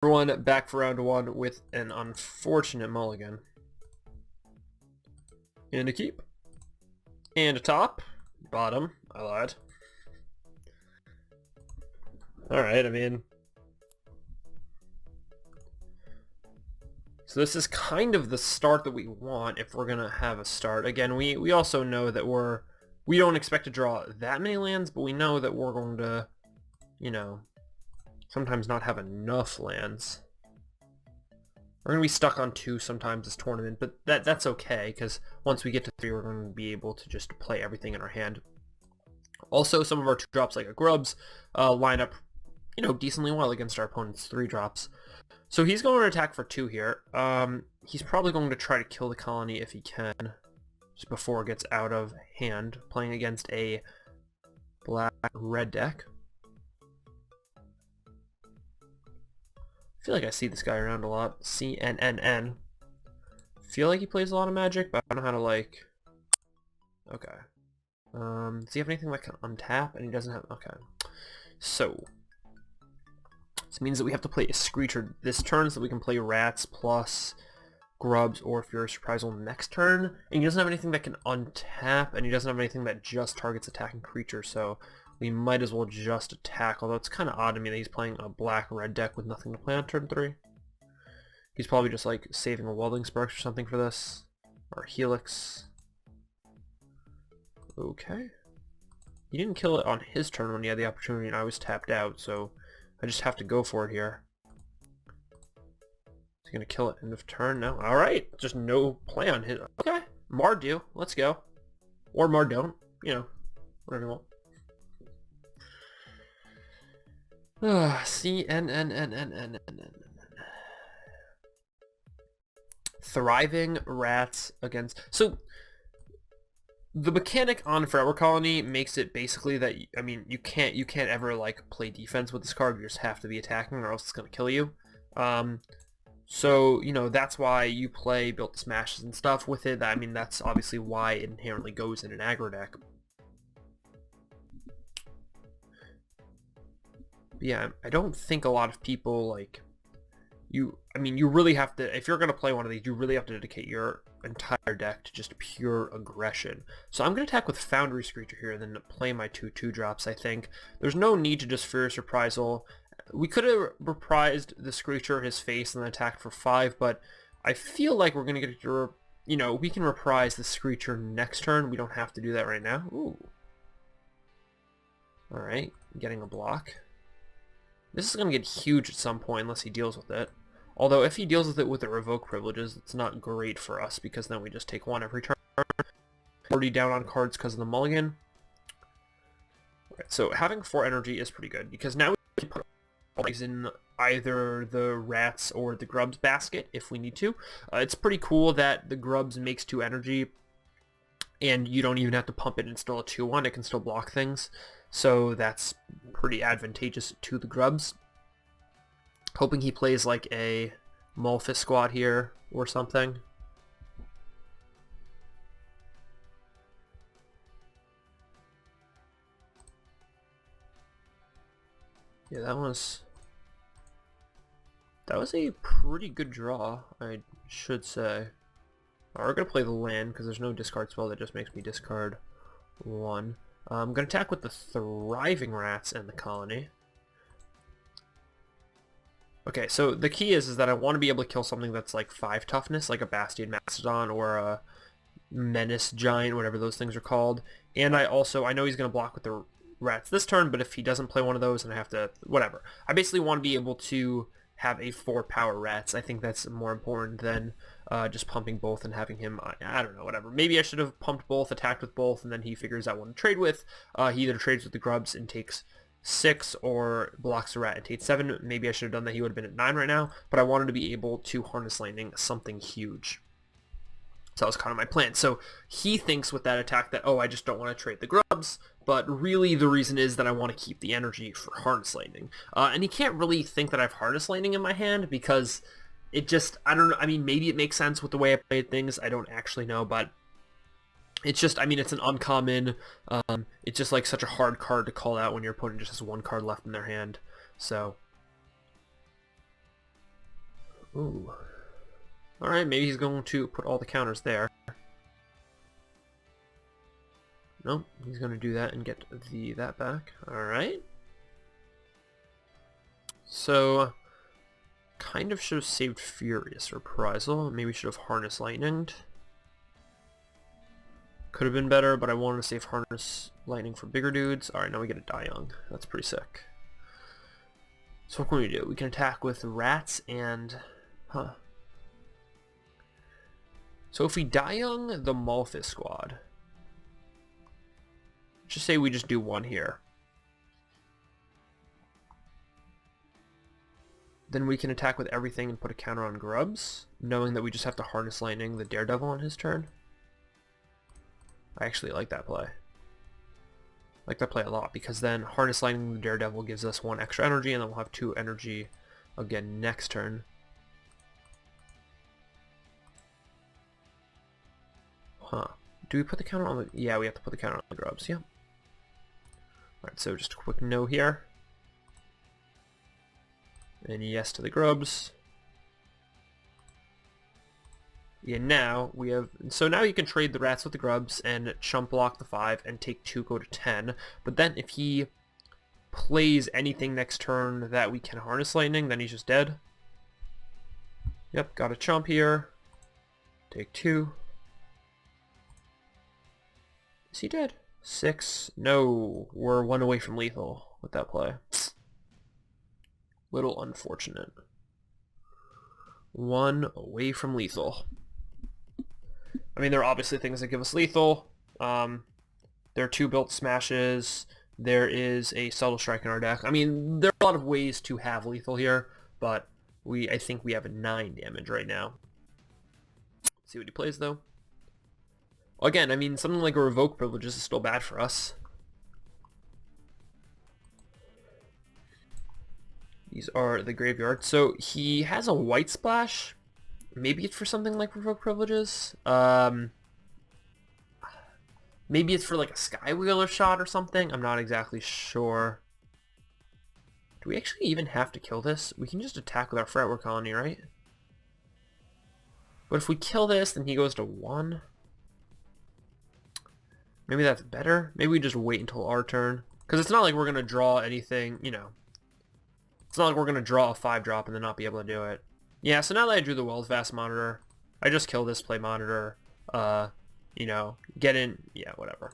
Everyone, back for round one with an unfortunate mulligan. And a keep. And a top. Bottom. I lied. Alright, I mean... So this is kind of the start that we want if we're going to have a start. Again, we also know that we don't expect to draw that many lands, but we know that we're going to, you know, sometimes not have enough lands. We're going to be stuck on 2 sometimes this tournament, but that's okay, because once we get to 3, we're going to be able to just play everything in our hand. Also, some of our 2-drops, like a Grubs, line up, you know, decently well against our opponent's 3-drops. So he's going to attack for 2 here. He's probably going to try to kill the colony if he can, just before it gets out of hand, playing against a black-red deck. I feel like I see this guy around a lot. CNN. Feel like he plays a lot of Magic, but I don't know how to, like... Okay. Does he have anything that can untap? And he doesn't have... Okay. So... This means that we have to play a Screecher this turn so that we can play Rats plus Grubs or Furious Reprisal next turn. And he doesn't have anything that can untap, and he doesn't have anything that just targets attacking creatures, so we might as well just attack, although it's kind of odd to me that he's playing a black-red deck with nothing to play on turn 3. He's probably just like saving a Welding Sparks or something for this. Or Helix. Okay. He didn't kill it on his turn when he had the opportunity and I was tapped out, so I just have to go for it here. Is he going to kill it end of turn? No. Alright. Just no play on his... Okay. Mardu. Let's go. Or Mar don't. You know. Whatever you want. CNN. Thriving Rats against... So, the mechanic on Forever Colony makes it basically that, I mean, you can't ever, like, play defense with this card. You just have to be attacking or else it's going to kill you. So, you know, that's why you play Built Smashes and stuff with it. I mean, that's obviously why it inherently goes in an aggro deck. Yeah, I don't think a lot of people, like, you really have to, if you're going to play one of these, you really have to dedicate your entire deck to just pure aggression. So I'm going to attack with Foundry Screecher here and then play my 2/2 drops, I think. There's no need to just Furious Reprisal. We could have reprised the Screecher, his face, and then attacked for 5, but I feel like we're going to get to, you know, we can reprise the Screecher next turn. We don't have to do that right now. Ooh. Alright, getting a block. This is going to get huge at some point unless he deals with it. Although if he deals with it with the Revoke Privileges, it's not great for us because then we just take 1 every turn. Already down on cards because of the mulligan. Alright, so having 4 energy is pretty good because now we can put eggs in either the Rats or the Grubs basket if we need to. It's pretty cool that the Grubs makes 2 energy and you don't even have to pump it and still a 2/1. It can still block things. So that's pretty advantageous to the Grubs. Hoping he plays like a Malphus squad here or something. Yeah, that was a pretty good draw, I should say. We're going to play the land because there's no discard spell that just makes me discard 1. I'm going to attack with the Thriving Rats and the Colony. Okay, so the key is that I want to be able to kill something that's like 5 toughness, like a Bastion Mastodon or a Menace Giant, whatever those things are called. And I know he's going to block with the Rats this turn, but if he doesn't play one of those, then I have to... Whatever. I basically want to be able to have a 4-power Rats. I think that's more important than just pumping both and having him... I don't know, whatever. Maybe I should have pumped both, attacked with both, and then he figures out what to trade with. He either trades with the Grubs and takes 6 or blocks the Rat and takes 7. Maybe I should have done that. He would have been at 9 right now, but I wanted to be able to Harness Lightning something huge. So that was kind of my plan. So he thinks with that attack that, oh, I just don't want to trade the Grubs, but really the reason is that I want to keep the energy for Harness Lightning. And he can't really think that I have Harness Lightning in my hand because it just, I don't know, I mean, maybe it makes sense with the way I played things. I don't actually know, but it's just, I mean, it's an uncommon, it's just like such a hard card to call out when your opponent just has 1 card left in their hand. So Ooh. Alright, maybe he's going to put all the counters there. Nope, he's going to do that and get that back. Alright. So, kind of should have saved Furious Reprisal. Maybe should have Harness Lightninged. Could have been better, but I wanted to save Harness Lightning for bigger dudes. Alright, now we get a Die Young. That's pretty sick. So what can we do? We can attack with Rats and... Huh. So if we Die Young the Malphus squad... Just say we just do one here. Then we can attack with everything and put a counter on Grubs, knowing that we just have to Harness Lightning the Daredevil on his turn. I actually like that play. I like that play a lot, because then Harness Lightning the Daredevil gives us 1 extra energy, and then we'll have 2 energy again next turn. Huh. Do we put the counter on the... Yeah, we have to put the counter on the Grubs, yeah. Alright, so just a quick no here. And yes to the Grubs. Yeah, now we have... So now you can trade the Rats with the Grubs and chump block the 5 and take 2, go to 10. But then if he plays anything next turn that we can Harness Lightning, then he's just dead. Yep, got a chump here. Take 2. Is he dead? 6. No, we're 1 away from lethal with that play. Little unfortunate. 1 away from lethal. I mean, there are obviously things that give us lethal. There are 2 built smashes. There is a subtle strike in our deck. I mean, there are a lot of ways to have lethal here, but I think we have a 9 damage right now. Let's see what he plays though. Again, I mean, something like a Revoke Privileges is still bad for us. These are the graveyard. So he has a White Splash. Maybe it's for something like Revoke Privileges. Maybe it's for like a Skywheeler shot or something. I'm not exactly sure. Do we actually even have to kill this? We can just attack with our Fretwork Colony, right? But if we kill this, then he goes to 1. Maybe that's better. Maybe we just wait until our turn. Because it's not like we're going to draw anything, you know. It's not like we're going to draw a 5-drop and then not be able to do it. Yeah, so now that I drew the Wells Vast Monitor, I just kill this, play Monitor, you know, get in, yeah, whatever.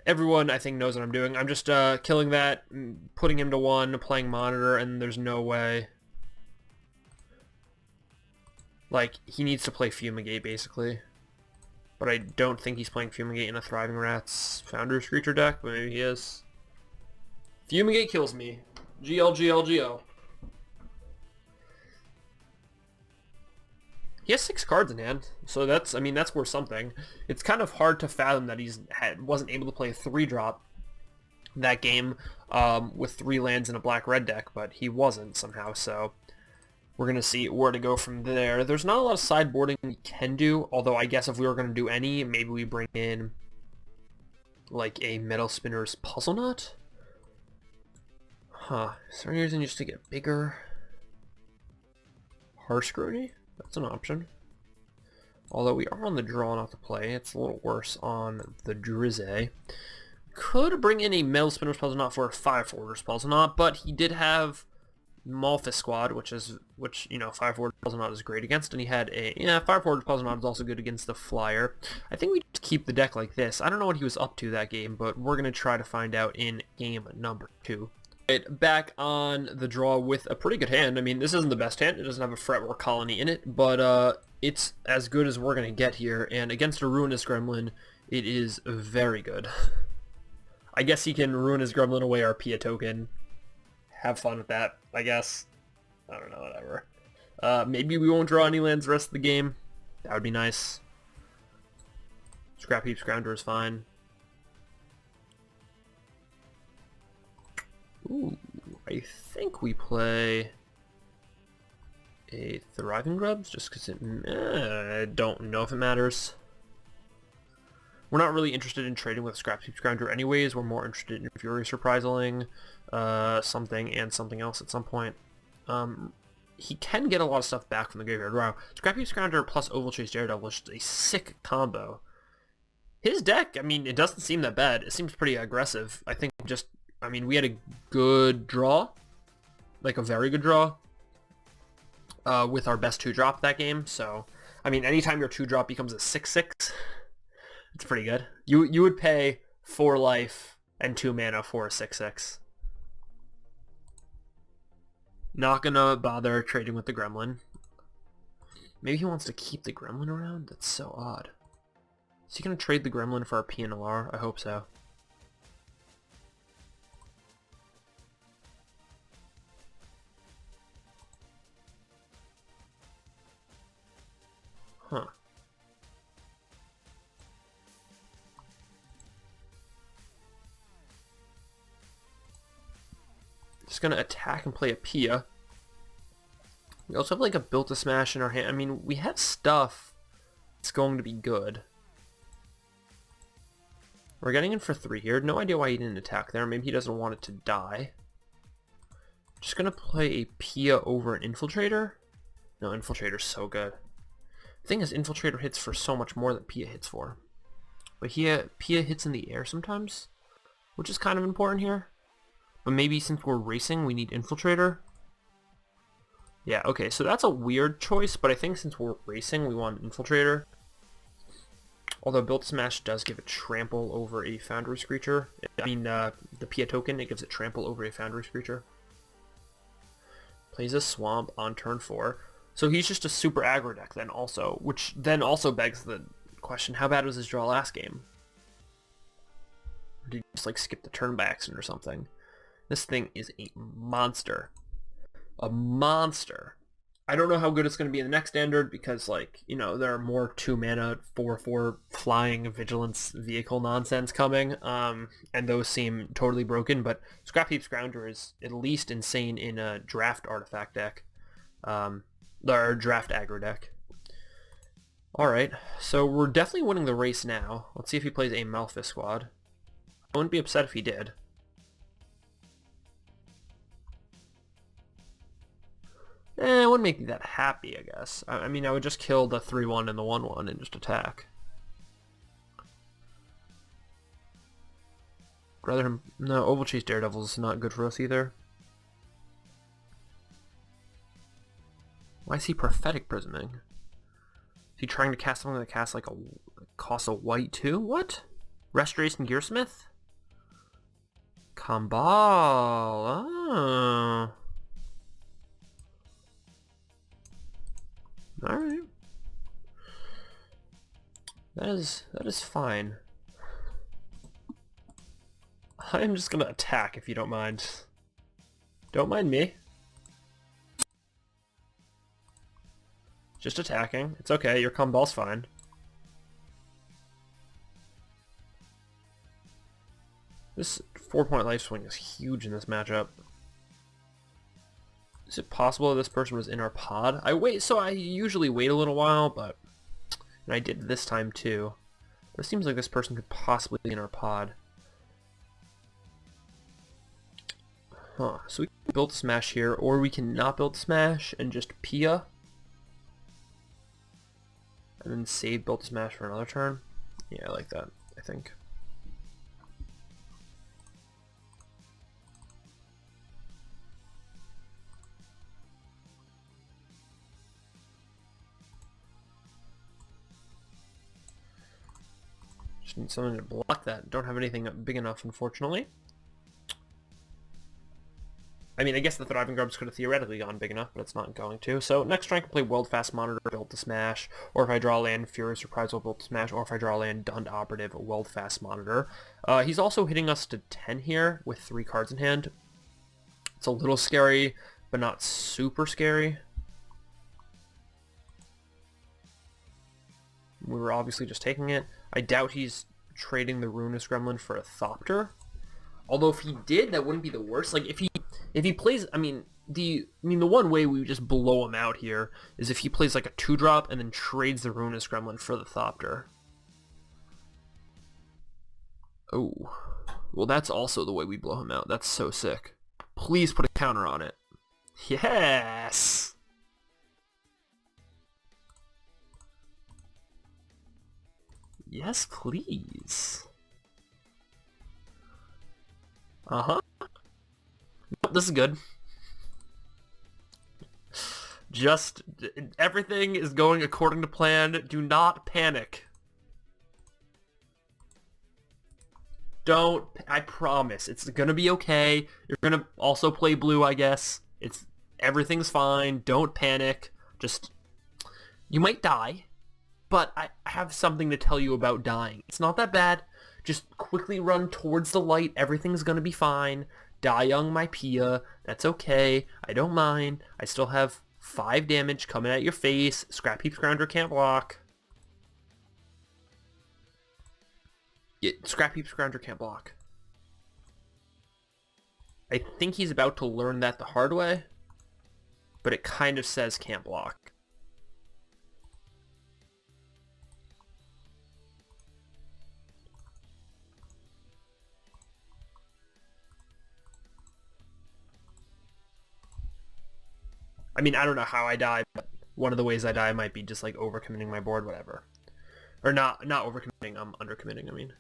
Everyone, I think, knows what I'm doing. I'm just killing that, putting him to 1, playing Monitor, and there's no way. Like, he needs to play Fumigate, basically. But I don't think he's playing Fumigate in a Thriving Rats Founder's Creature deck, but maybe he is. Fumigate kills me. GLGLGO. He has 6 cards in hand, so that's, I mean, that's worth something. It's kind of hard to fathom that wasn't able to play a 3-drop that game with 3 lands in a black-red deck, but he wasn't somehow, so we're going to see where to go from there. There's not a lot of sideboarding we can do, although I guess if we were going to do any, maybe we bring in like a Metal Spinner's Puzzle Knot? Huh, is there any reason just to get bigger? Harsh Scrutiny? That's an option. Although we are on the draw not to play, it's a little worse on the Drizzy. Could bring in a Metal Spinner's Puzzle Knot for a 5 Forger's Puzzle Knot, but he did have Malphus squad, which you know, 5 Forger's Puzzle Knot is great against, and he had a 5 Forger's Puzzle Knot is also good against the Flyer. I think we just keep the deck like this. I don't know what he was up to that game, but we're gonna try to find out in game number 2. Back on the draw with a pretty good hand. I mean, this isn't the best hand. It doesn't have a Fretwork Colony in it, but it's as good as we're going to get here. And against a Ruinous Gremlin, it is very good. I guess he can Ruinous Gremlin away our Pia token. Have fun with that, I guess. I don't know, whatever. Maybe we won't draw any lands the rest of the game. That would be nice. Scrap Heap Scrounger is fine. Ooh, I think we play a Thriving Grubs, just because I don't know if it matters. We're not really interested in trading with Scrap Heap Scrounger anyways. We're more interested in Furious Reprisaling something and something else at some point. he can get a lot of stuff back from the graveyard. Wow, Scrappy Scrounger plus Ovalchase Daredevil is just a sick combo. His deck, I mean, it doesn't seem that bad. It seems pretty aggressive. I think just, I mean, we had a good draw, like a very good draw, with our best 2-drop that game. So, I mean, anytime your 2-drop becomes a 6/6, it's pretty good. You would pay 4 life and 2 mana for a 6/6. Not gonna bother trading with the Gremlin. Maybe he wants to keep the Gremlin around? That's so odd. Is he gonna trade the Gremlin for our PNLR? I hope so. Huh. Just gonna attack and play a Pia. We also have like a Built-A-Smash in our hand. I mean, we have stuff that's going to be good. We're getting in for 3 here. No idea why he didn't attack there. Maybe he doesn't want it to die. Just gonna play a Pia over an Infiltrator. No, Infiltrator's so good. The thing is, Infiltrator hits for so much more than Pia hits for. But Pia hits in the air sometimes, which is kind of important here. But maybe since we're racing, we need Infiltrator. Yeah, okay, so that's a weird choice, but I think since we're racing, we want Infiltrator. Although Built-A-Smash does give it Trample over a Foundry Screecher. I mean, the Pia token, it gives it Trample over a Foundry Screecher. Plays a Swamp on turn 4. So he's just a super aggro deck then also, which then also begs the question, how bad was his draw last game? Or did he just like skip the turn by accident or something? This thing is a monster. A monster. I don't know how good it's going to be in the next standard because, like, you know, there are more 2-mana 4/4 flying vigilance vehicle nonsense coming, and those seem totally broken, but Scrap Heap Scrounger is at least insane in a draft artifact deck, or draft aggro deck. Alright, so we're definitely winning the race now. Let's see if he plays a Malphus squad. I wouldn't be upset if he did. It wouldn't make me that happy, I guess. I mean, I would just kill the 3/1 and the 1/1 and just attack. Rather him... No, Ovalchase Daredevil is not good for us either. Why is he Prophetic Prisming? Is he trying to cast something that casts like costs a white too? What? Restoration Gearsmith? Kambal. Oh. Alright. That is fine. I am just gonna attack if you don't mind. Don't mind me. Just attacking. It's okay, your Kambal's fine. This 4-point life swing is huge in this matchup. Is it possible this person was in our pod? I usually wait a little while, but... And I did this time too. But it seems like this person could possibly be in our pod. Huh, so we can build Smash here, or we can not build Smash and just Pia. And then save build Smash for another turn. Yeah, I like that, I think. Just need something to block that. Don't have anything big enough, unfortunately. I mean, I guess the Thriving Grubs could have theoretically gone big enough, but it's not going to. So next turn I can play World Fast Monitor, build to Smash, or if I draw land, Furious Reprisal, build to Smash, or if I draw land, Dund Operative, World Fast Monitor. He's also hitting us to 10 here with 3 cards in hand. It's a little scary, but not super scary. We were obviously just taking it. I doubt he's trading the Ruinous Gremlin for a Thopter. Although if he did, that wouldn't be the worst. Like if he plays, I mean the one way we would just blow him out here is if he plays like a 2-drop and then trades the Ruinous Gremlin for the Thopter. Oh, well that's also the way we blow him out. That's so sick. Please put a counter on it. Yes. Yes, please. Uh-huh. Nope, this is good. Just, everything is going according to plan. Do not panic. Don't, I promise. It's gonna be okay. You're gonna also play blue, I guess. Everything's fine. Don't panic. Just, you might die, but I have something to tell you about dying. It's not that bad. Just quickly run towards the light. Everything's gonna be fine. Die young, my Pia. That's okay. I don't mind. I still have 5 damage coming at your face. Scrap Heap Scrounger can't block. Scrap Heap Scrounger can't block. I think he's about to learn that the hard way, but it kind of says can't block. I mean, I don't know how I die, but one of the ways I die might be just like overcommitting my board, whatever. Or not overcommitting, I'm undercommitting, I mean.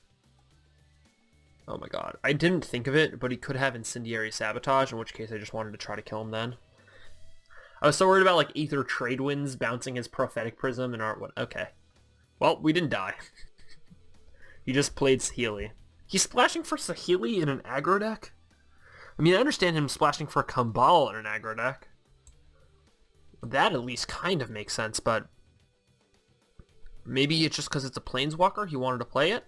Oh my god. I didn't think of it, but he could have Incendiary Sabotage, in which case I just wanted to try to kill him then. I was so worried about like Aether Trade Winds bouncing his Prophetic Prism and art. Okay. Well, we didn't die. He just played Saheeli. He's splashing for Saheeli in an aggro deck? I mean, I understand him splashing for Kambal in an aggro deck. That at least kind of makes sense, but maybe it's just because it's a Planeswalker, he wanted to play it.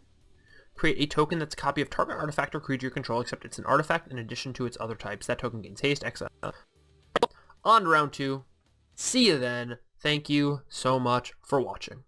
Create a token that's a copy of target artifact or creature you control, except it's an artifact in addition to its other types. That token gains haste, exile. On to round 2. See you then. Thank you so much for watching.